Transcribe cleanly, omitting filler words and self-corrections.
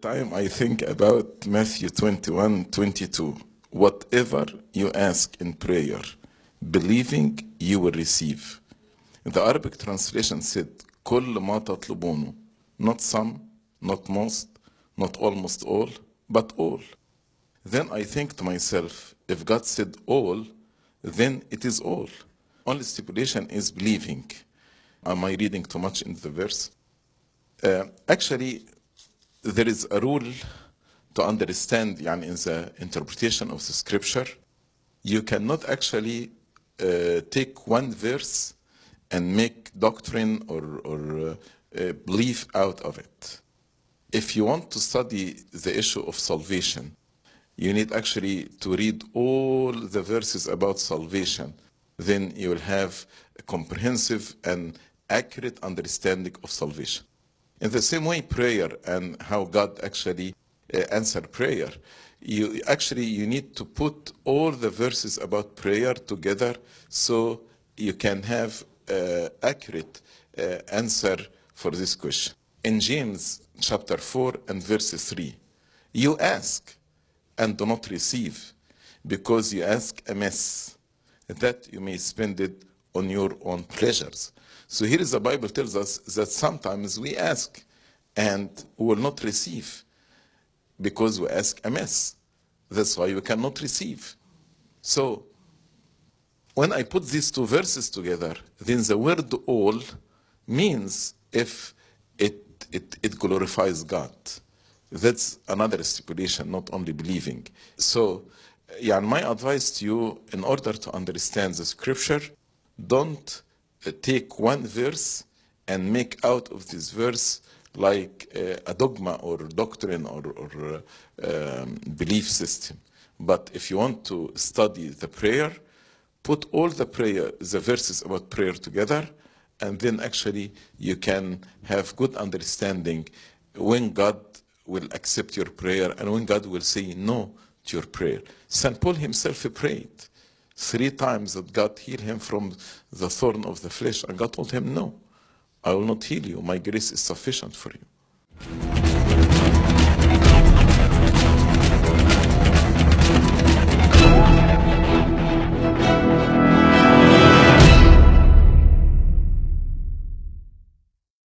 time I think about Matthew 21:22. Whatever you ask in prayer, believing you will receive. The Arabic translation said, كل ما تطلبونه. Not some, not most, not almost all, but all. Then I think to myself, if God said all, then it is all. Only stipulation is believing. Am I reading too much into the verse? Actually, there is a rule to understand in the interpretation of the scripture. You cannot actually take one verse and make doctrine or belief out of it. If you want to study the issue of salvation, you need actually to read all the verses about salvation. Then you will have a comprehensive and accurate understanding of salvation. In the same way, prayer and how God actually answered prayer, you need to put all the verses about prayer together so you can have accurate answer for this question. In James chapter 4 and verse 3, you ask and do not receive, because you ask amiss, that you may spend it on your own pleasures. So here is the Bible tells us that sometimes we ask and we will not receive because we ask amiss. That's why we cannot receive. So when I put these two verses together, then the word all means if it glorifies God. That's another stipulation, not only believing. So my advice to you, in order to understand the scripture, don't take one verse and make out of this verse like a dogma or doctrine or belief system. But if you want to study the prayer, put all the verses about prayer together, and then actually you can have good understanding when God will accept your prayer and when God will say no to your prayer. St. Paul himself prayed 3 times that God heal him from the thorn of the flesh, and God told him, no, I will not heal you. My grace is sufficient for you.